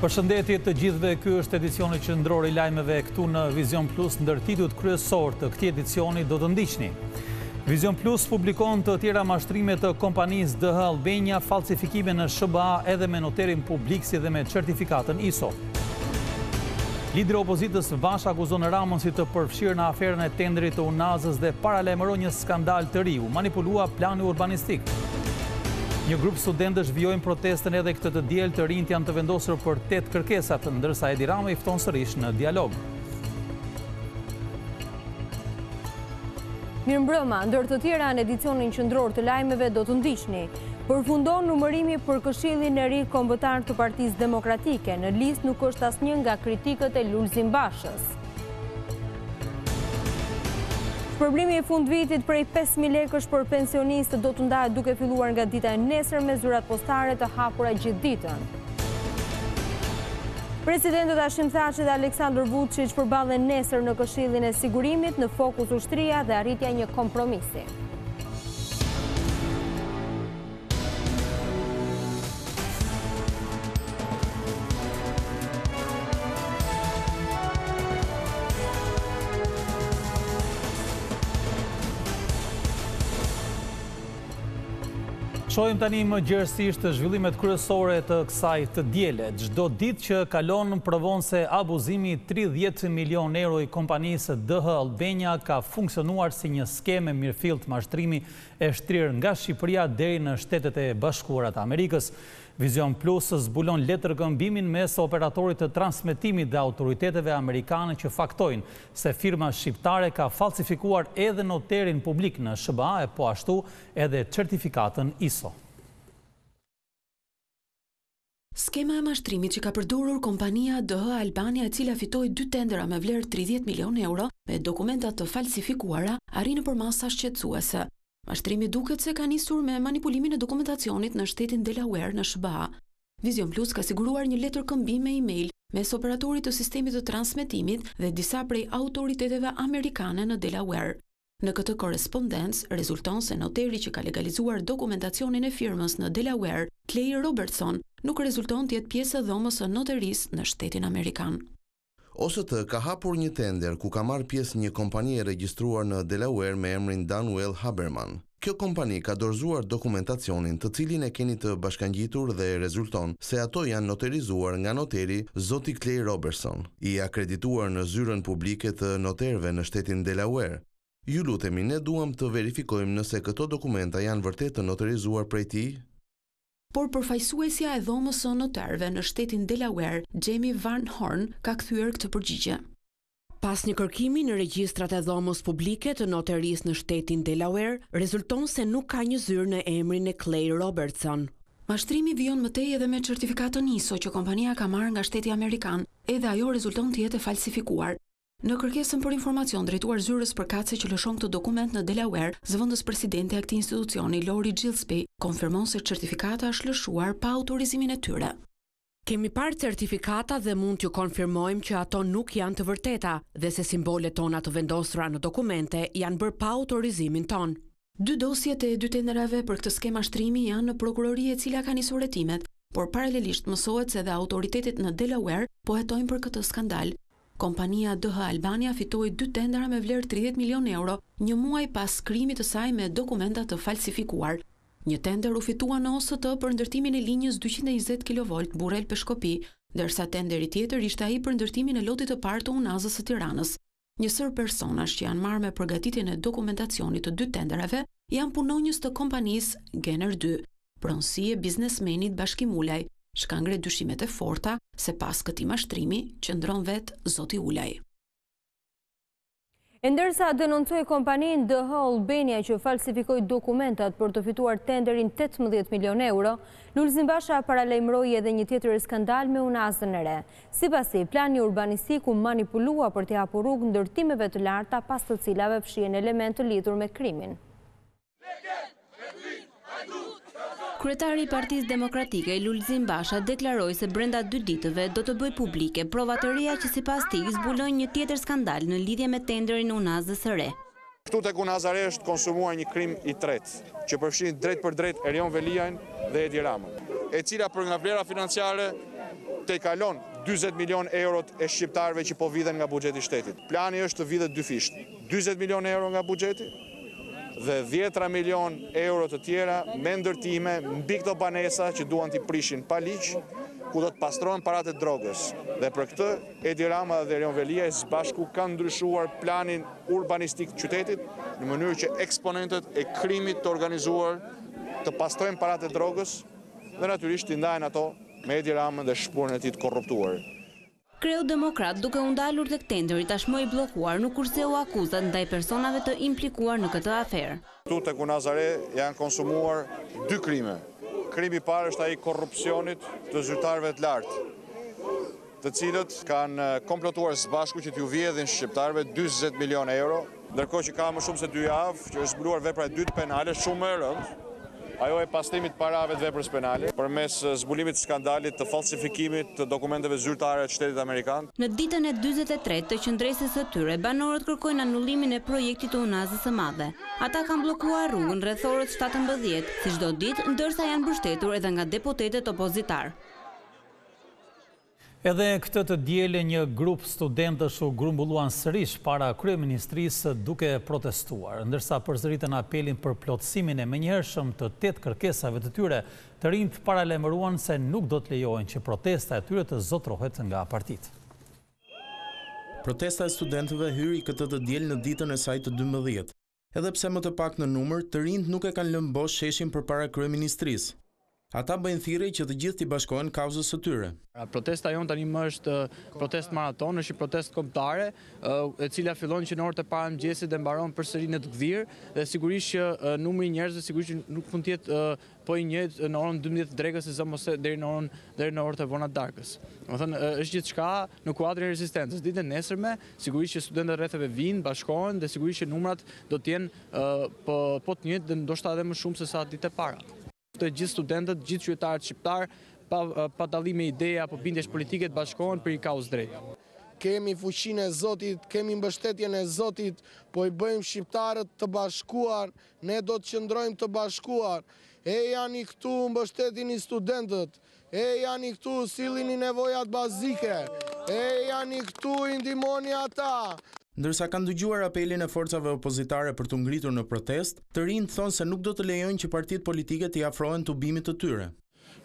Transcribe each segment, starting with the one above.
Përshëndetje të gjithëve, ky është edicioni qendror i lajmeve këtu në Vizion Plus. Ndër titujt kryesor të këtij edicioni do të ndiqni: Vizion Plus publikon të tjera mashtrime të kompanisë DH Albania, falsifikime në SBA edhe me noterin publik si dhe me certifikatën ISO. Lideri i opozitës Vash akuzon Ramën si të përfshirë në aferën e tenderit të Unazës dhe paralajmëron një skandal të ri, u manipulua plani urbanistik. Një grup studentësh vijojnë protestën edhe këtë të diel, të rinjt janë të vendosur për 8 kërkesat, ndërsa Edi Rama i fton sërish në dialog. Mirëmbrëma, ndër të tjera në edicionin qendror të lajmeve do të ndiqni: përfundon numërimi për Këshillin e Ri Kombëtar të Partisë Demokratike, në listë nuk është asnjë nga kritikët e Lulzim Bashës. Shpërblimi i fundvitit prej 5.000 lekësh për pensionistët do të ndahet duke filluar nga dita e nesër me zyrat postare të hapura gjithë ditën. Presidentët Hashim Thaçi dhe Aleksandar Vučić përballen nesër në Këshillin e Sigurimit, në fokus ushtria dhe arritja një kompromisi. Shohim tani më gjerësisht zhvillimet kryesore të kësaj të diele. Çdo ditë që kalon provon se abuzimi 30 milion euro i kompanisë DH Albania ka funksionuar si një skemë mirëfillt mashtrimi e shtrirë nga Shqipëria deri në Shtetet e Bashkuara të Amerikës. Vizion Plus zbulon letërgëmbimin mes operatorit të transmetimit dhe autoriteteve amerikane që faktojnë se firma shqiptare ka falsifikuar edhe noterin publik në SBA e po ashtu edhe certifikatën ISO. Skema e mashtrimit që ka përdorur kompania DH Albania, e cila fitoi 2 tendera me vlerë 30 milion euro me dokumentat të falsifikuara, arrin nëpër masa shqetësuese. Mashtrimi duket se ka nisur me manipulimin e dokumentacionit në shtetin Delaware në SBA. Vizion Plus ka siguruar një letër këmbim me email mes operatorit të sistemit të transmetimit dhe disa prej autoriteteve amerikane në Delaware. Në këtë korrespondencë rezulton se noteri që ka legalizuar dokumentacionin e firmës në Delaware, Clay Robertson, nuk rezulton të jetë pjesë e dhomës së noterisë në shtetin amerikan. OST ka hapur një tender ku ka marrë pjesë një kompani e regjistruar në Delaware me emrin Danwell Haberman. Kjo kompani ka dorëzuar dokumentacionin, të cilin e keni të bashkangjitur dhe rezulton se ato janë noterizuar nga noteri zoti Clay Robertson, i akredituar në zyrën publike të noterëve në shtetin Delaware. Ju lutemi, ne duam të verifikojmë nëse këto dokumenta janë vërtet të noterizuar prej tij. Por përfaqësuesja e dhomës së notarëve në shtetin Delaware, Jamie Van Horn, ka kthyer këtë përgjigje. Pas një kërkimi në regjistrat e dhomës publike të noterisë në shtetin Delaware, rezulton se nuk ka një zyrë në emrin e Clay Robertson. Mashtrimi vijon mëtej edhe me certifikatën ISO që kompania ka marrë nga shteti amerikan, edhe ajo rezulton të jetë falsifikuar. Në kërkesën për informacion drejtuar zyrës përkatëse që lëshon këtë dokument në Delaware, zëvendës presidente e këtij institucioni, Lori Gillespie, konfirmon se certifikata është lëshuar pa autorizimin e tyre. Kemi parë certifikata dhe mund t'ju konfirmojmë që ato nuk janë të vërteta dhe se simbolet tona të vendosura në dokumente janë bërë pa autorizimin ton. 2 dosjet e 2 tenderave për këtë skemë mashtrimi janë në prokurori, e cila ka nisur hetimet, por paralelisht mësohet se dhe autoritetet në Delaware po hetojnë për këtë skandal. Kompania DH Albania fitoi 2 tendera me vlerë 30 milion euro, një muaj pas krijimit të saj me dokumenta të falsifikuar. Një tender u fitua në OST për ndërtimin e linjës 220 kV Burrel-Peshkopi, ndërsa tenderi tjetër ishte ai për ndërtimin e lotit të parë të Unazës së Tiranës. Njësër personash që janë marrë me përgatitjen e dokumentacionit të 2 tenderave janë punonjës të kompanisë Gener 2, pronësi e biznesmenit Bashkim Ulaj. Shkangre dyshimet e forta se pas këtij mashtrimi qëndron vet zoti Ulaj. E ndërsa denoncoi kompaninë DH Albania që falsifikoi dokumentat për të fituar tenderin 18 milion euro, Lulzim Basha paralajmëroi edhe një tjetër skandal me Unazën e re. Sipasi, plani urbanistik u manipulua për të hapur rrugë ndërtimeve të larta, pas të cilave fshihen elementë të lidhur me krimin. Kryetari i Partisë Demokratike, Lulzim Basha, deklaroi se brenda 2 ditëve do të bëjë publike prova të reja që sipas tij zbulojnë një tjetër skandal në lidhje me tenderin Unazës së re. Këtu tek Unaza e re është konsumuar një krim i tretë, që përfshin drejt për drejt Erion Veliajn dhe Edi Ramën, e cila për nga vlera financiare të i kalon 40 milion eurot e shqiptarëve që po vidhen nga buxheti i shtetit. Plani është të vidhet dy fisht, 40 milion euro nga buxheti dhe 10 milion euro të tjera me ndërtime mbi këto banesa që duan t'i prishin pa ligj, ku do të pastrohen paratë e drogës. Dhe për këtë Edi Rama dhe Erion Velia së bashku kanë ndryshuar planin urbanistik të qytetit në mënyrë që eksponentët e krimit të organizuar të pastrojnë paratë e drogës dhe natyrisht t'i ndajnë ato me Edi Ramën dhe shpurën e tij të korruptuar. Kreu Demokrat, duke u ndalur tek tenderi tashmë i bllokuar, nuk kurseu akuzat ndaj personave të implikuar në këtë aferë. Këtu tek Unazare janë konsumuar dy krime. Krimi i parë është ai i korrupsionit të zyrtarëve të lartë, të cilët kanë komplotuar së bashku që t'ju vjedhin shqiptarëve 40 milion euro, ndërkohë që ka më shumë se 2 javë që është zbuluar vepra e dytë penale shumë e rëndë. Ajo e pastrimit parave të veprës penale përmes zbulimit të skandalit të falsifikimit të dokumenteve zyrtare të shtetit amerikan. Në ditën e 43 të qendresës së tyre, banorët kërkojnë anullimin e projektit të Unazës së Madhe. Ata kanë bllokuar rrugën rreth orës 17, si çdo ditë, ndërsa janë mbështetur edhe nga deputetët opozitar. Edhe këtë të diele një grup studentësh u grumbulluan sërish para kryeministrisë duke protestuar, ndërsa përsëritën apelin për plotësimin e menjëhershëm të 8 kërkesave të tyre, të rinjt paralajmëruan se nuk do të lejohen që protesta e tyre të zotrohet nga partitë. Protesta e studentëve hyri këtë të diel në ditën e saj të 12. Edhe pse më të pak në numër, të rinjt nuk e kanë lënë bosh sheshin përpara kryeministrisë. Ata bëjnë thirrje që të gjithë t'i bashkohen kauzës së tyre. Protesta jonë tani më është protest maraton, është një protest kombëtare, e cila fillon që në orët e para mëngjesit dhe mbaron përsëri në të gdhir, dhe sigurisht që numri i njerëzve sigurisht që nuk mund të jetë po i njëjtë në orën 12 drekës se ose deri në orët e vona darkës. Domethënë është gjithçka në kuadrin e rezistencës. Ditën e nesërme sigurisht që studentët rrethave vinë, bashkohen dhe sigurisht që numrat do të jenë po të njëjtë dhe ndoshta edhe më shumë se sa ditët e para. Të gjithë studentët, gjithë qytetarët shqiptar, pa dallime ideja apo bindjesh politike të bashkohen për një kauzë drejtë. Kemi fuqinë e Zotit, kemi mbështetjen e Zotit, po i bëjmë shqiptarët të bashkuar, ne do të qëndrojmë të bashkuar. E janë i këtu, mbështetini studentët, e janë i këtu, sillini nevojat bazike, e janë i këtu, i ndihmoni ata. Ndërsa kanë dëgjuar apelin e forcave opozitare për të ngritur në protest, të rinjt thonë se nuk do të lejojnë që partitë politike t'i afrohen tubimit të tyre.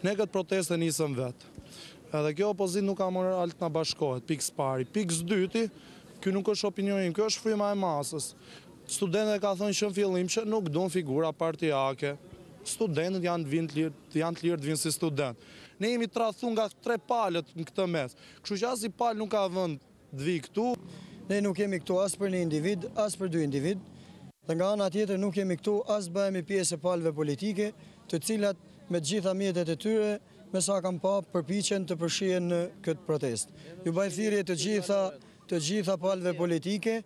Ne këtë protestë nisëm vetë. Edhe kjo opozit nuk ka marrë altë na bashkohet, pikës pari. Pikës dyti, kjo nuk është opinionim, kjo është fryma e masës. Studentët ka thënë që në fillim që nuk duan figura partijake. Studentët janë të lirë të vinë si student. Ne jemi tradhtu nga 3 palët në këtë mes. Kështu që as i palë nuk ka vënd të vi këtu. Ne nuk jemi këtu as për një individ, as për 2 individ, dhe nga ana tjetër nuk jemi këtu as bëhemi pjesë e palëve politike, të cilat me gjitha mjetet e tyre, me sa kam pa, përpiqen të përfshihen në këtë protest. Ju bëj thirrje të gjitha palëve politike,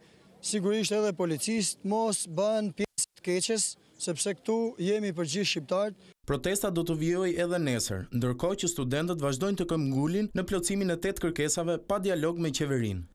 sigurisht edhe policistë, mos bëhen pjesë të keqes, sepse këtu jemi për gjithë shqiptarët. Protesta do të vijojë edhe nesër, ndërkohë që studentët vazhdojnë të këmbgulin në plotësimin e 8 kërkesave pa dialog me qeverinë.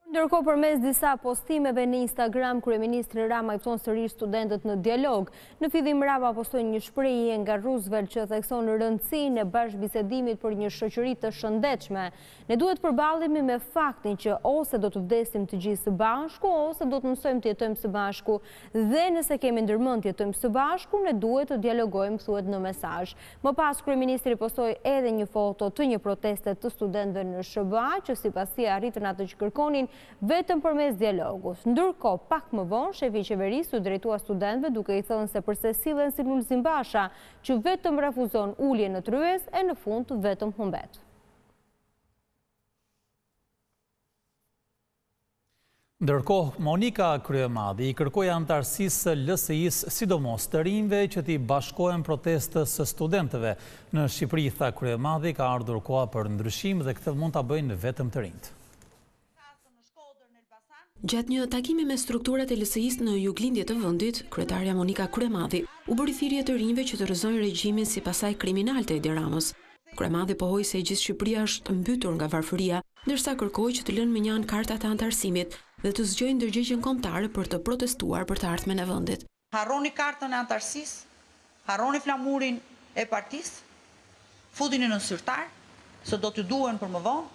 Ndërkohë, përmes disa postimeve në Instagram, kryeministri Rama i fton sërish studentët në dialog. Në fillim Rama postoi një shprehje nga Roosevelt që thekson rëndësinë e bashkëbisedimit për një shoqëri të shëndetshme. Ne duhet përballemi me faktin që ose do të vdesim të gjithë së bashku, ose do të mësojmë të jetojmë së bashku, dhe nëse kemi ndërmend të jetojmë së bashku, ne duhet të dialogojmë, thuhet në mesazh. Më pas kryeministri postoi edhe një foto të një proteste të studentëve në SBA, që sipas tij arritën atë që kërkonin vetëm përmes dialogut. Ndërkohë, pak më vonë, shefi i qeverisë u drejtua studentëve duke i thënë se përse sillen si Lulzim Basha, që vetëm refuzon ulje në tryez e në fund vetëm humbet. Ndërkohë, Monika Kryemadi i kërkoi antarësisë LSI-së, sidomos të rinjve që t'i bashkohen protestës së studentëve. Në Shqipëri, tha Kryemadi, ka ardhur koha për ndryshim dhe këtë mund ta bëjnë vetëm të rinjt. Gjatë një takimi me strukturat e LSI-së në juglindje të vendit, kryetarja Monika Kryemadi u bëri thirrje të rinjve që të rrëzojnë regjimin si pasaj kriminal të Edi Ramës. Kryemadi pohoi se gjithë Shqipëria është mbytur nga varfëria, ndërsa kërkoi që të lënë me njanë kartat e antarësimit dhe të zgjojnë ndërgjegjen kombëtare për të protestuar për të ardhmen e vendit. Harroni kartën e antarësisë, harroni flamurin e partisë, futin në zyrtar, se do të duhen për më vonë,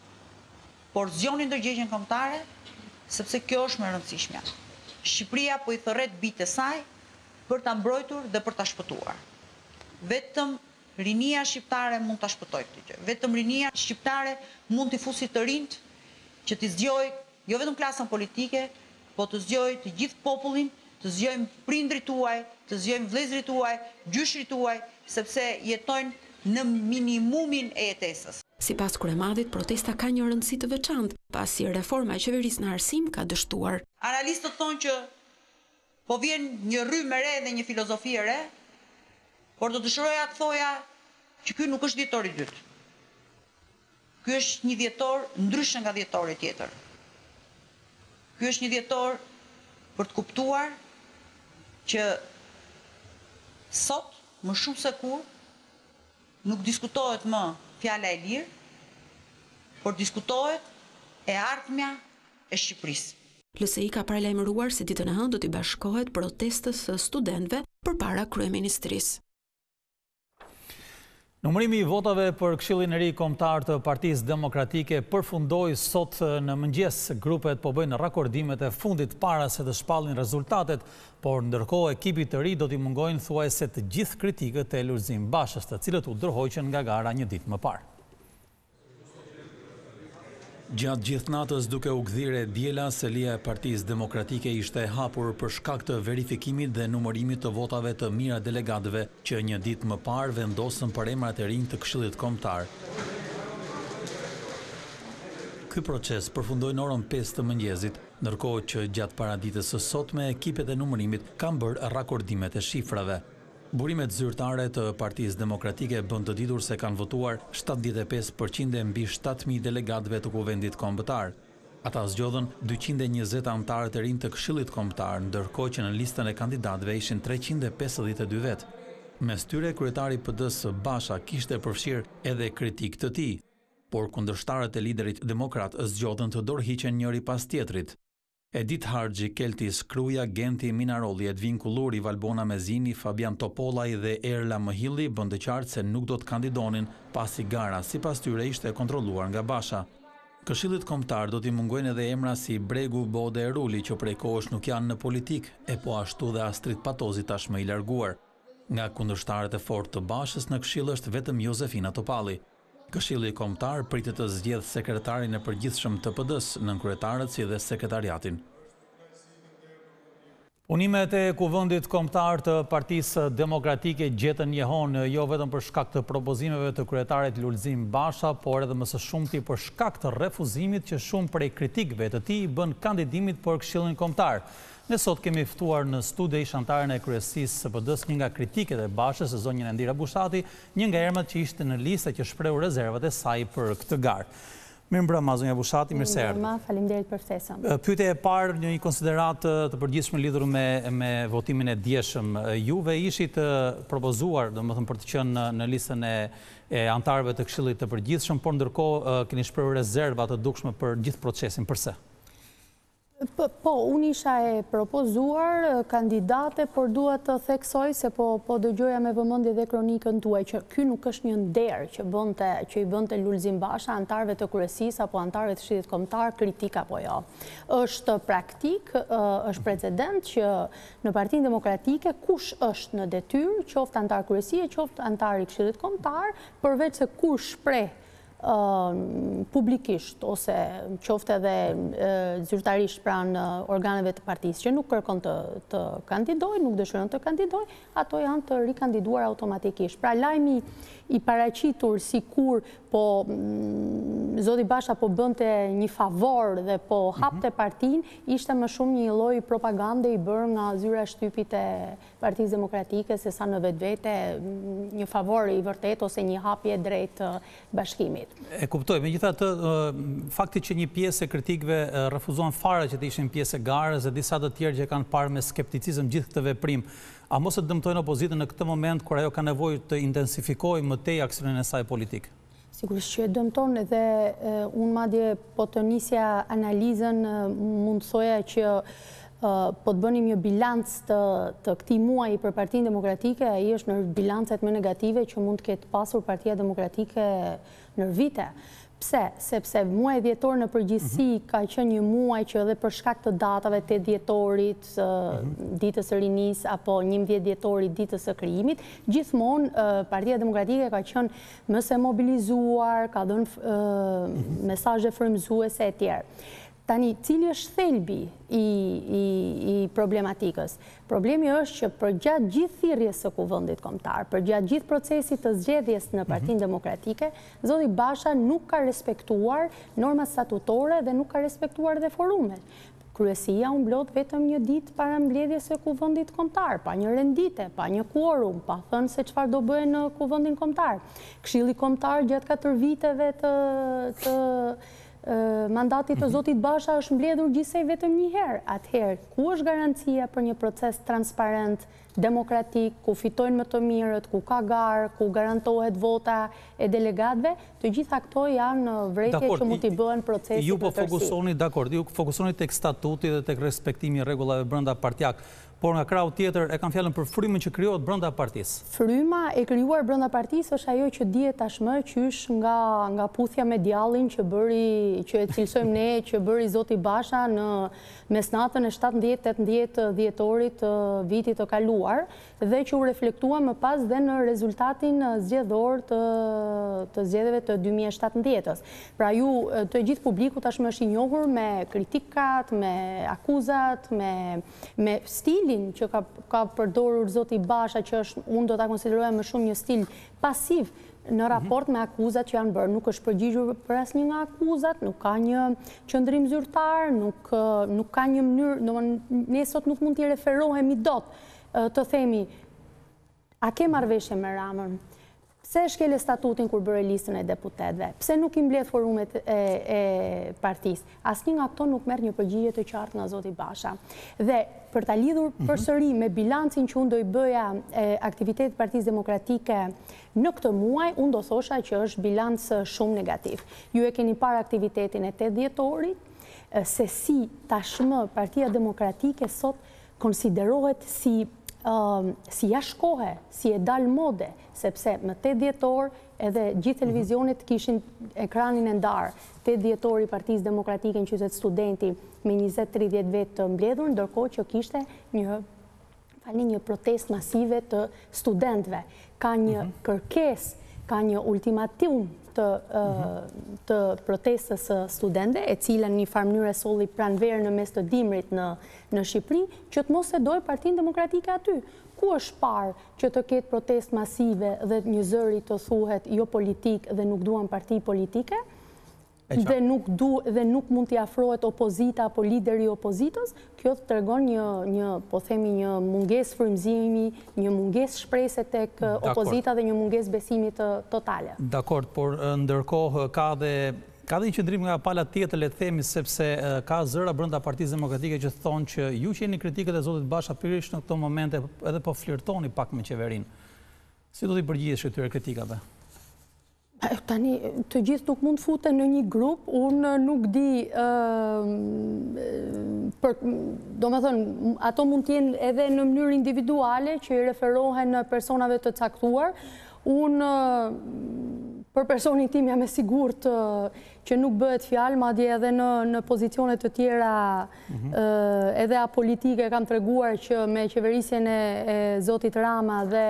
por zgjonin ndërgjegjën kombëtare, sepse kjo është më e rëndësishmja. Shqipëria po i thërret bijtë e saj për ta mbrojtur dhe për ta shpëtuar. Vetëm rinia shqiptare mund ta shpëtojë këtë gjë. Vetëm rinia shqiptare mund t'i fusi të rinjt që t'i zgjojë jo vetëm klasën politike, po të zgjojë të gjithë popullin, të zgjojmë prindrit tuaj, të zgjojmë vëllezërit tuaj, gjyshrit tuaj, sepse jetojnë në minimumin e jetesës. Sipas kryemadit, protesta ka një rëndësi të veçantë, pasi reforma e qeverisë në arsim ka dështuar. Analistët thonë që po vjen një rrymë e re dhe një filozofi e re, por do dëshiroja të thoja që ky nuk është dhjetori i dytë. Ky është një dhjetor ndryshe nga dhjetori tjetër. Ky është një dhjetor për të kuptuar që sot, më shumë se kur, nuk diskutohet më fjala e lirë, por diskutohet e ardhmja e Shqipërisë. LSI ka paralajmëruar se ditën e hënë do t'i bashkohet protestës së studentëve përpara kryeministrisë. Numërimi i votave për Këshillin e Ri Kombëtar të Partisë Demokratike përfundoi sot në mëngjes. Grupet po bëjnë rakordimet e fundit para se të shpallin rezultatet, por ndërkohë ekipit të ri do t'i mungojnë thuajse të gjithë kritikët e Lulzim Bashës, të cilët u ndërhoqën nga gara një ditë më parë. Gjatë gjithë natës duke u gdhire diela, selia e Partisë Demokratike ishte e hapur për shkak të verifikimit dhe numërimit të votave të mira delegatëve që një ditë më parë vendosën për emrat e rinj të Këshillit Kombëtar. Ky proces përfundoi në orën 5 të mëngjesit, ndërkohë që gjatë paraditës së sotme ekipet e numërimit kanë bërë rakordimet e shifrave. Burimet zyrtare të Partisë Demokratike bën të ditur se kanë votuar 75% mbi 7.000 delegatëve të Kuvendit Kombëtar. Ata zgjodhen 220 anëtarë të rinj të Këshillit Kombëtar, ndërkohë që në listën e kandidatëve ishin 352 vet. Mes tyre kryetari i PD-s Basha kishte përfshirë edhe kritik të tij, por kundërshtarët e liderit demokrat zgjodhen të dorëhiqen njëri pas tjetrit. Edith Harxhi, Keltis Kruja, Genti Minarolli, Edvin Kulluri, Valbona Mezini, Fabian Topollaj dhe Erla Mëhilli bën të qartë se nuk do të kandidonin pasi gara sipas tyre ishte kontrolluar nga Basha. Këshillit Kombëtar do t'i mungojnë edhe emra si Bregu, Bode e Ruli, që prej kohësh nuk janë në politik, e po ashtu dhe Astrid Patozi tashmë i larguar. Nga kundërshtarët e fortë të Bashës në këshill është vetëm Jozefina Topalli. Këshilli Kombëtar pritet të zgjedhë sekretarin e përgjithshëm të PD-s, nënkretarët si dhe sekretariatin. Punimet e Kuvendit Kombëtar të Partisë Demokratike gjetën njehon jo vetëm për shkak të propozimeve të kryetarit Lulzim Basha, por edhe më së shumti për shkak të refuzimit që shumë prej kritikëve të tij bën kandidimit për Këshillin Kombëtar. Ne sot kemi ftuar në studio ish-anëtaren e kryesisë së PD-s, një nga kritiket e Bashës, zonjën Endira Bushati, një nga emrat që ishte në listë që shprehu rezervat e saj për këtë garë. Mirëmbrëma, zonja Bushati, mirë se erdhët. Mirëmbrëma, faleminderit për ftesën. Pyetja e parë, një konsideratë të përgjithshme lidhur me votimin e dieshëm. Juve ishit propozuar, domethënë për të qenë në listën e anëtarëve të Këshillit të Përgjithshëm, por ndërkohë keni shprehur rezerva të dukshme për gjithë procesin. Përse? Po, unë isha e propozuar kandidate, por duhet të theksoj se po dëgjoja me vëmendje dhe kronikën tuaj që ky nuk është një nder që i bënte Lulzim Basha anëtarëve të kryesisë apo anëtarëve të Këshillit Kombëtar kritik apo jo. Është praktik, është precedent që në Partinë Demokratike kush është në detyrë, qoftë anëtar kryesie, qoftë anëtar i Këshillit Kombëtar, përveç se kur shpreh publikisht ose qofte edhe zyrtarisht pranë organeve të partisë që nuk kërkon të kandidoj, nuk dëshiron të kandidoj, ato janë të rikandiduar automatikisht. Pra lajmi i paraqitur si kur zoti Basha po bënte një favor dhe po hapte partinë, ishte më shumë një lloj propagande i bërë nga zyra shtypit e Partisë Demokratike se sa në vetvete një favor i vërtet ose një hapje drejt bashkimit. E kuptoj, megjithatë, fakti që një pjesë e kritikëve refuzuan fare që të ishin pjesë e garës dhe disa të tjerë që kanë parë me skepticizëm gjithë këtë veprim, a mos e dëmtojnë opozitën në këtë moment kur ajo ka nevojë të intensifikojë më tej aksionin e saj politik? Sigurisht që e dëmton dhe unë madje po të nisja analizën mund thoja që po të bënim një bilanc të këtij muaji për Partinë Demokratike, ai është në bilancet më negative që mund të ketë pasur Partia Demokratike në vite. Pse? Sepse muaji dhjetor në përgjithësi ka qenë një muaj që edhe për shkak të datave të dhjetorit, ditës së rinis, apo 11 dhjetorit, ditës së krijimit, gjithmonë Partia Demokratike ka qenë më së mobilizuar, ka dhënë mesazhe frymëzuese e tjerë. Tani, cili është thelbi i problematikës? Problemi është që përgjatë gjithë thirrjes së Kuvendit Kombëtar, përgjatë gjithë procesit të zgjedhjes në Partinë Demokratike, zoti Basha nuk ka respektuar normat statutore dhe nuk ka respektuar dhe forumet. Kryesia u mblodh vetëm një ditë para mbledhjes së Kuvendit Kombëtar, pa një rendite, pa një quorum, pa thënë se çfarë do bëhen në Kuvendin Kombëtar. Këshilli Kombëtar gjatë 4 viteve të mandatit të zotit Basha është mbledhur gjithsej vetëm një herë. Atëherë, ku është garancia për një proces transparent, demokratik, ku fitojnë më të mirët, ku ka garë, ku garantohet vota e delegatëve? Të gjitha këto janë vrejtje që mund t'i bëhen procesit ju po fokusoni tek statuti dhe tek respektimi i rregullave brenda partijak. Por nga krau tjetër e kam fjalën për frymën që krijohet brenda partisë. Fryma e krijuar brenda partisë është ajo që dihet tashmë qysh nga puthja me djallin që e cilësojmë ne, që bëri zoti Basha në mesnatën e 17-18 dhjetorit të vitit të kaluar dhe që u reflektua më pas dhe në rezultatin zgjedhor të zgjedhjeve të 2017-s. Pra ju të gjithë publiku tashmë është i njohur me kritikat, me akuzat, me stilin që ka përdorur zoti Basha, që është, unë do ta konsideroj më shumë një stil pasiv në raport me akuzat që janë bërë. Nuk është përgjigjur për asnjë nga akuzat, nuk ka një qëndrim zyrtar, nuk ka një mënyrë, ne sot nuk mund t'i referohemi dot të themi a ke marrëveshje me Ramën? Pse shkele statutin kur bëre listën e deputetëve? Pse nuk i mbledh forumet e partisë? Asnjë nga këto nuk merr një përgjigje të qartë nga zoti Basha. Dhe për ta lidhur përsëri me bilancin që unë do i bëja aktivitetit Partisë Demokratike në këtë muaj, unë do thosha që është bilanc shumë negativ. Ju e keni parë aktivitetin e 8 dhjetorit, se si tashmë Partia Demokratike sot konsiderohet si jashkohe, si e dal mode, sepse më 8 dhjetor edhe gjithë televizionit kishin ekranin e ndarë. 8 dhjetor i Partisë Demokratike në qytet Studenti me 20-30 vetë të mbledhur, ndërkohë që kishte një protestë masive të studentëve. Ka një kërkesë, ka një ultimatum të protestës së studentëve, e cila në një farë mënyrë solli pranverë në mes të dimrit në Shqipëri, që të mos e dojë Partinë Demokratike aty. Ku është parë që të ketë protestë masive dhe një zëri të thuhet jo politik dhe nuk duan parti politike? Dhe nuk mund t'i afrohet opozita apo lideri i opozitës, kjo të tregon një mungesë frymëzimi, një mungesë shprese tek opozita dhe një mungesë besimi totale. Dakord, por ndërkohë ka dhe një qëndrim nga pala tjetër, le të themi, sepse ka zëra brenda Partisë Demokratike që thonë që ju që jeni kritikët e zotit Basha Pirish në këto momente edhe po flirtoni pak me qeverinë. Si do t'i përgjigjesh këtyre kritikave? Tani, të gjithë nuk mund futen në një grup, unë nuk di, do me thënë, ato mund t'jenë edhe në mënyrë individuale që i referohen personave të caktuar. Unë, për personin tim jam e sigurt që nuk bëhet fjalë, madje edhe në pozicionet të tjera edhe apolitike kam treguar që me qeverisjen e zotit Rama dhe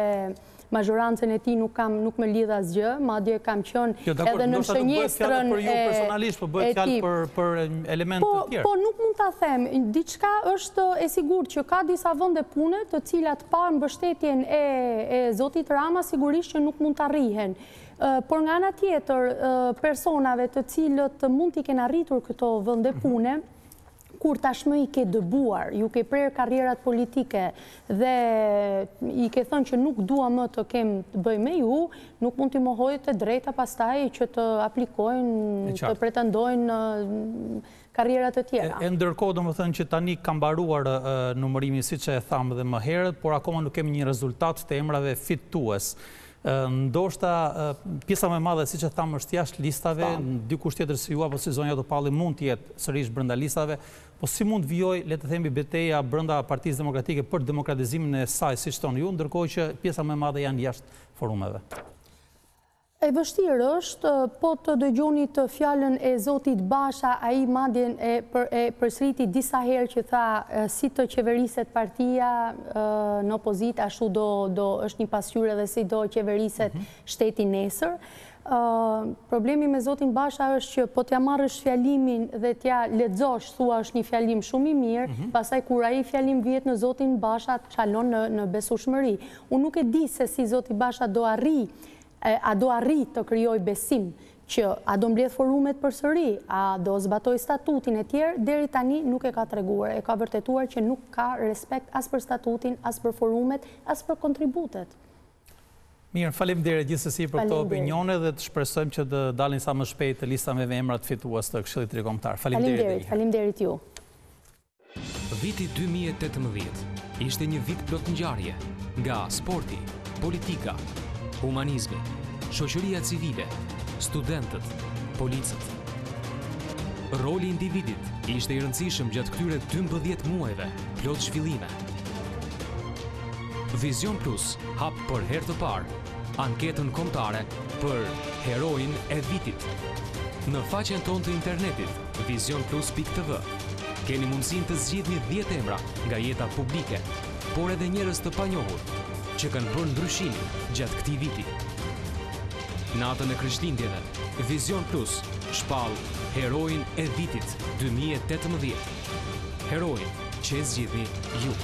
mazhorancën e tij nuk më lidh asgjë, madje kam qenë edhe në shënjestrën për ju personalisht, po bëhet fjalë për elemente të tjera. Po nuk mund ta them, diçka është e sigurt që ka disa vende pune të cilat pa mbështetjen e zotit Rama sigurisht që nuk mund të arrihen. Por nga ana tjetër, personave të cilët mund t'i kenë arritur këto vende pune, kur tashmë i ke dëbuar, ju ke prerë karrierat politike dhe i ke thënë që nuk dua më të kem të bëj me ju, nuk mund t'i mohojë të drejta pastaj që të aplikojnë, të pretendojnë karrierat të tjera. E ndërkohë do më thënë që tani ka mbaruar numërimi siç e thamë dhe më herët, por akoma nuk kemi një rezultat të emrave fitues. Ndoshta pjesa më e madhe, siç e thamë, është jashtë listave, dikush tjetër si ju apo si zonja Topalli mund të jetë sërish brenda listave, po si mund vijoj, le të themi, betejë brenda Partisë Demokratike për demokratizimin e saj, siç thonë ju, ndërkohë që pjesa më e madhe janë jashtë forumeve. E vështirë është, po të dëgjoni të fjalën e zotit Basha, ai madje e përsëriti disa herë që tha si të qeveriset partia në opozitë, ashtu do është një pasqyrë dhe si do qeveriset shteti nesër. Problemi me zotin Basha është që po t'ja marrësh fjalimin dhe t'ja lexosh, thua është një fjalim shumë i mirë, pastaj kur ai fjalim vjet në zotin Basha çalon në besueshmëri. Unë nuk e di se si zoti Basha do arri të krijoj besim që a do mbledh forumet përsëri, a do zbatoj statutin e tjerë, deri tani nuk e ka treguar, e ka vërtetuar që nuk ka respekt as për statutin, as për forumet, as për kontributet. Mirë, faleminderit gjithsesi për këto opinione dhe të shpresojmë që të dalin sa më shpejt lista me emrat fitues të Këshillit Ndërkombëtar. Faleminderit ju. Viti 2018 ishte një vit plot ngjarje, nga sporti, politika, humanizmi, shoqëria civile, studentët, policët. Roli i individit ishte i rëndësishëm gjatë këtyre 12 muajve, plot zhvillime. Vizion Plus hap për herë të parë anketën kombëtare për heroin e vitit. Në faqen tonë të internetit vizionplus.tv keni mundësinë të zgjidhni 10 emra nga jeta publike, por edhe njerëz të panjohur që kanë bërë ndryshimin gjatë këtij viti. Natën e Krishtlindjeve, Vizion Plus shpall heroin e vitit 2018. Heroin që zgjidhni ju.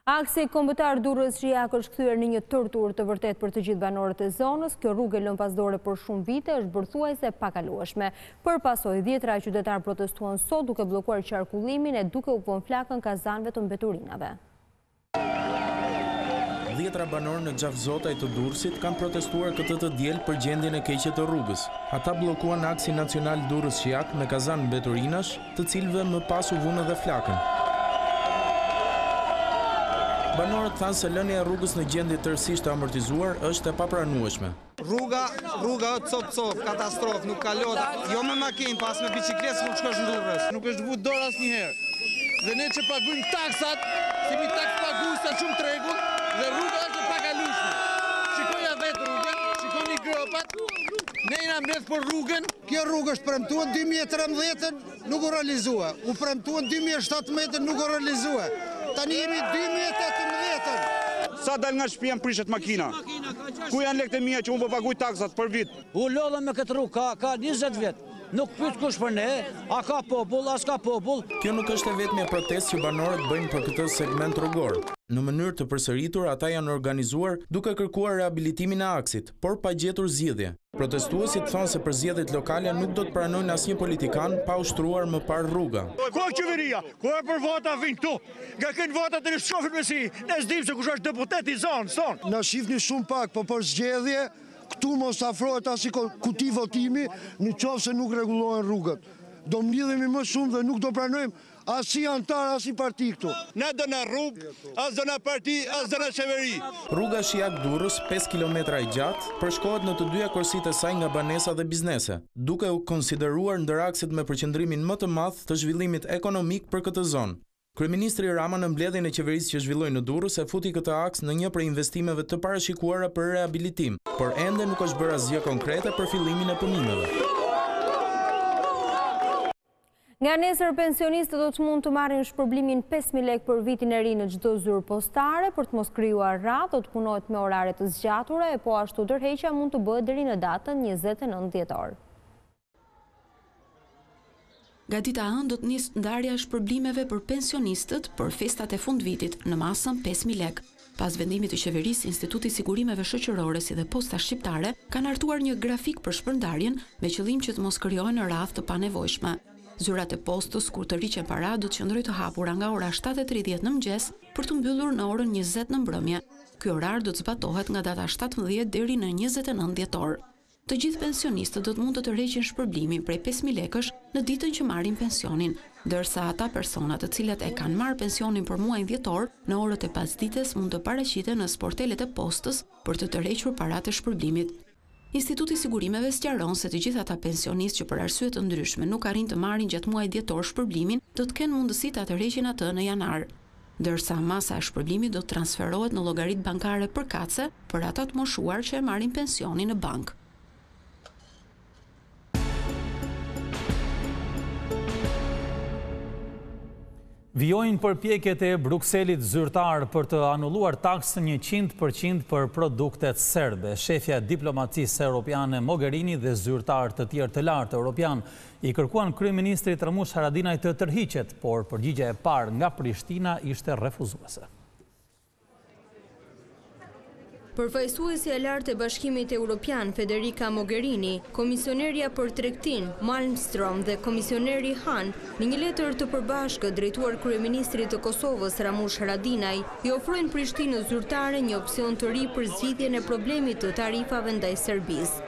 Aksi kombëtar Durrës-Zhiak është kthyer në një torturë të vërtet për të gjithë banorët e zonës. Kjo rrugë e lënë pasdore për shumë vite është bërthuajse pakalueshme. Për pasojë, 10 qytetarë protestuan sot duke bllokuar qarkullimin e duke u vënë flakën kazanëve të mbeturinave. 10 banorë në Xhavzotaj të Durrësit kanë protestuar këtë të diel për gjendjen e keqe të rrugës. Ata bllokuan aksin nacional Durrës-Zhiak me kazanë mbeturinash, të cilëve më pas u vënë edhe flakën. Banorët thanë se lënia e rrugës në gjendje tërësisht të amortizuar është e papranueshme. Rruga është cop, katastrofë, nuk kalot, jo me makinë, pas me bicikletë nuk shkosh në Durrës. Nuk është vut dorë asnjëherë. Dhe ne që paguajmë taksat, si mi taks paguesa shumë tregut, dhe rruga është e pakalueshme. Shikoja vetë rrugën, shikoni gropat. Ne jena mbledh për rrugën. Kjo rrugë është premtuar 2013-ën, nuk u realizua. U premtuar 2017-ën, nuk u realizua. Tani jemi 2018-ën. Sa dal nga shtëpia më prishet makina? Ku janë lekët e mia që unë po paguaj taksat për vit? U lodhëm me këtë rrugë, ka 20 vjet. Nuk pyet kush për ne, a ka popull, as ka popull. Kjo nuk është e vetmja protestë që banorët bëjnë për këtë segment rrugor. Në mënyrë të përsëritur, ata janë organizuar duke kërkuar rehabilitimin e aksit, por pa gjetur zgjidhje. Protestuesit thonë se për zgjedhjet lokale nuk do të pranojnë asnjë politikan pa ushtruar më parë rruga. Ku është qeveria? Ku e për vota vin këtu? Nga kënë votat e në shofin me si, ne s'dim se kush është deputet i zonë, son. Na shifni shumë pak, po për zgjedhje, këtu mos afrohet asi kuti votimi, në qoftë se nuk rregullohen rrugët. Do mbledhemi më shumë dhe nuk do pranojmë as si antar, as si parti këtu. Na do na rrugë, as do na parti, as do na qeveri. Rruga Shiak-Durrës, 5 kilometra e gjatë, përshkohet në të dyja korsitë e saj nga banesa dhe biznese, duke u konsideruar ndër akset me përqendrimin më të madh të zhvillimit ekonomik për këtë zonë. Kryeministri Rama në mbledhjen e qeverisë që zhvilloi në Durrës e futi këtë aks në një prej investimeve të parashikuara për rehabilitim, por ende nuk është bërë asgjë konkrete për fillimin e punimeve. Nga nesër, pensionistët do të mund të marrin shpërblimin 5.000 lekë për vitin e ri në çdo zyrë postare. Për të mos krijuar radhë, do të punohet me orare të zgjatura e po ashtu ndërheqja mund të bëhet deri në datën 29 dhjetor. Nga dita hënë do të nisë ndarja e shpërblimeve për pensionistët për festat e fundvitit në masën 5.000 lekë. Pas vendimit të qeverisë, Instituti i Sigurimeve Shoqërore si dhe Posta Shqiptare kanë hartuar një grafik për shpërndarjen me qëllim që të mos krijohen radhë të panevojshme. Zyrat e postës kur të rriqen para do të qëndrojë të hapura nga ora 7:30 në mëngjes për të mbyllur në orën 20 në mbrëmje. Ky orar do të zbatohet nga data 17 deri në 29 dhjetor. Të gjithë pensionistët do të mund të tërheqin shpërblimin prej 5.000 lekësh në ditën që marrin pensionin, ndërsa ata persona të cilët e kanë marrë pensionin për muajin dhjetor, në orët e pasdites mund të paraqiten në sportelet e postës për të tërhequr paratë e shpërblimit. Instituti i Sigurimeve sqaron se të gjithë ata pensionistë që për arsye të ndryshme nuk arrin të marrin gjatë muajit dhjetor shpërblimin, do të kenë mundësi ta tërheqin atë në janar, ndërsa masa e shpërblimit do të transferohet në llogaritë bankare përkatëse për ata të moshuar që e marrin pensionin në bankë. Vijojnë përpjekjet e Brukselit zyrtar për të anulluar taksën 100% për produktet serbe. Shefja e diplomacisë europiane Mogherini dhe zyrtar të tjerë të lartë europian i kërkuan kryeministrit Ramush Haradinaj të tërhiqet, por përgjigja e parë nga Prishtina ishte refuzuese. Përfaqësuesja e lartë e Bashkimit Evropian Federica Mogherini, komisionerja për tregtin Malmström dhe komisioneri Han, në një letër të përbashkët drejtuar kryeministrit të Kosovës Ramush Haradinaj, i ofrojnë Prishtinës zyrtare një opsion të ri për zgjidhjen e problemit të tarifave ndaj Serbisë.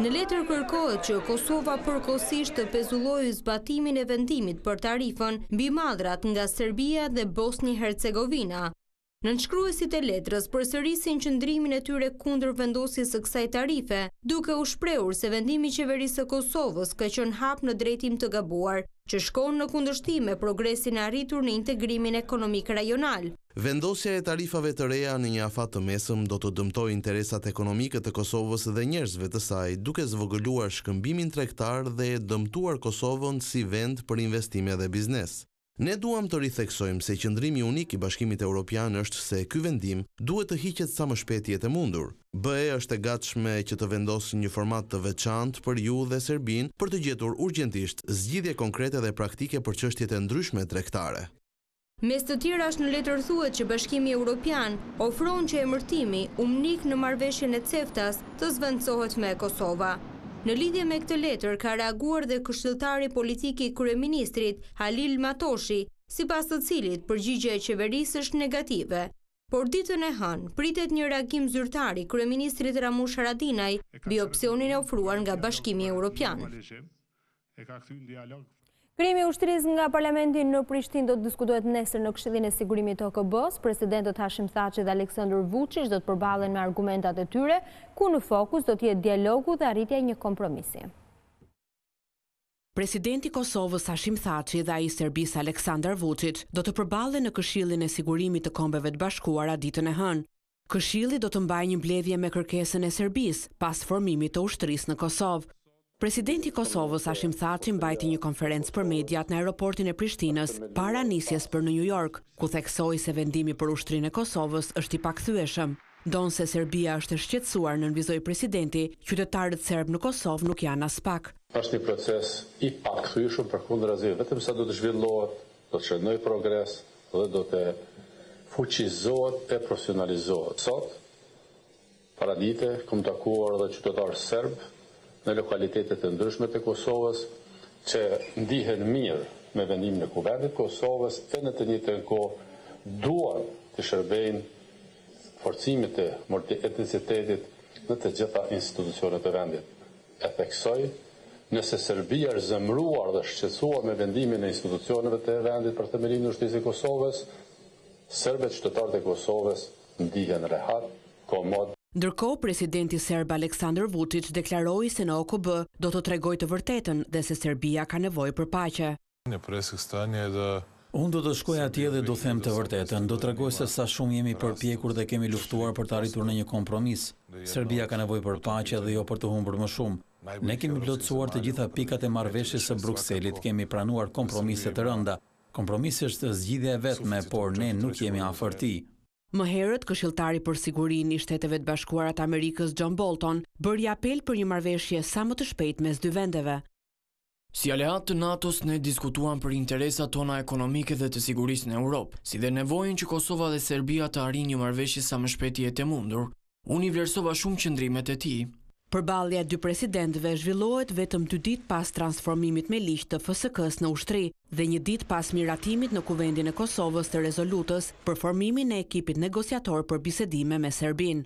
Në letër kërkohet që Kosova përkohësisht të pezullojë zbatimin e vendimit për tarifën mbi madhrat nga Serbia dhe Bosni-Hercegovina. Nënshkruesit e letrës përsërisin qëndrimin e tyre kundër vendosjes së kësaj tarife, duke u shprehur se vendimi i qeverisë së Kosovës ka qenë hap në drejtim të gabuar, që shkon në kundërshtim me progresin e arritur në integrimin ekonomik rajonal. Vendosja e tarifave të reja në një afat të mesëm do të dëmtojë interesat ekonomike të Kosovës dhe njerëzve të saj, duke zvogëluar shkëmbimin tregtar dhe dëmtuar Kosovën si vend për investime dhe biznes. Ne duam të ritheksojmë se qëndrimi unik i Bashkimit Evropian është se ky vendim duhet të hiqet sa më shpejt jetë e mundur. BE është e gatshme që të vendosë një format të veçantë për ju dhe Serbinë për të gjetur urgjentisht zgjidhje konkrete dhe praktike për çështjet e ndryshme tregtare. Mes të tjerash në letër thuhet që Bashkimi Evropian ofron që emërtimi umnik në marrëveshjen e CEFTA-s të zvendësohet me Kosova. Në lidhje me këtë letër ka reaguar dhe këshilltari politik i kryeministrit Halil Matoshi, sipas të cilit përgjigjja e qeverisë është negative. Por ditën e hënë pritet një reagim zyrtar i kryeministrit Ramush Haradinaj mbi opsionin e ofruar nga Bashkimi Evropian. Krimi i ushtrisë nga Parlamenti në Prishtinë do të diskutohet nesër në Këshillin e Sigurimit të OKB-s. Presidentët Hashim Thaçi dhe Aleksandar Vučić do të përballen me argumentat e tyre, ku në fokus do të jetë dialogu dhe arritja e një kompromisi. Presidenti i Kosovës Hashim Thaçi dhe ai i Serbisë Aleksandar Vučić do të përballen në Këshillin e Sigurimit të Kombeve të Bashkuara ditën e hënë. Këshilli do të mbajë një mbledhje me kërkesën e Serbisë pas formimit të ushtrisë në Kosovë. Presidenti i Kosovës Hashim Thaçi mbajti një konferencë për mediat në aeroportin e Prishtinës para nisjes për në New York, ku theksoi se vendimi për ushtrinë e Kosovës është i pakthyeshëm. Donse Serbia është e shqetësuar, nënvizoi presidenti, qytetarët serb në Kosovë nuk janë as pak. Është një proces i pakthyeshëm përkundrazi, vetëm sa do të zhvillohet, do të shënojë progres dhe do të fuqizohet e profesionalizohet. Sot, paradite, kam takuar edhe qytetarë serb në lokalitetet e ndryshme të Kosovës, që ndihen mirë me vendimin e Kuvendit Kosovës e në të njëjtën kohë duan të shërbejnë forcimit e multietnicitetit në të gjitha institucionet e vendit. E theksoj, nëse Serbia është zemëruar dhe shqetësuar me vendimin e institucioneve të vendit për themelimin e ushtrisë së Kosovës, serbët qytetarët e Kosovës ndihen rehat, komod. Ndërkohë, presidenti serb Aleksandar Vučić deklaroi se në OKB do të tregojë të vërtetën dhe se Serbia ka nevojë për paqe. Unë do të shkoj atje dhe do them të vërtetën, do tregoj se sa shumë jemi përpjekur dhe kemi luftuar për të arritur në një kompromis. Serbia ka nevojë për paqe dhe jo për të humbur më shumë. Ne kemi plotësuar të gjitha pikat e marrëveshjes së Brukselit, kemi pranuar kompromise të rënda. Kompromisi është zgjidhja e vetme, por ne nuk jemi afër tij. Më herët, këshilltari për sigurinë i Shteteve të Bashkuara të Amerikës John Bolton bëri apel për një marrëveshje sa më të shpejtë mes dy vendeve. Si aleat të NATO-s ne diskutuam për interesat tona ekonomike dhe të sigurisë në Europë, si dhe nevojën që Kosova dhe Serbia të arrijnë një marrëveshje sa më shpejt jetë e mundur. Unë i vlerësova shumë qëndrimet e tij. Përballja e dy presidentëve zhvillohet vetëm 2 ditë pas transformimit me ligj të FSK-s në ushtri dhe 1 ditë pas miratimit në Kuvendin e Kosovës të rezolutës për formimin e ekipit negociator për bisedime me Serbinë.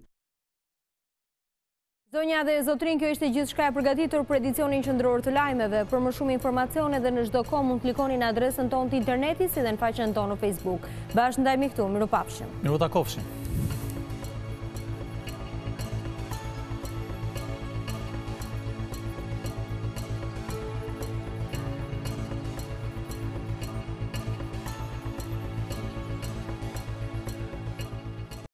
Zonja dhe zotrin, kjo ishte gjithçka e përgatitur për edicionin qendror të lajmeve. Për më shumë informacione dhe në çdo kohë mund klikoni në adresën tonë të internetit si dhe në faqen tonë në Facebook. Bashkë ndajmë këtu, mirupafshim. Miru takofshim.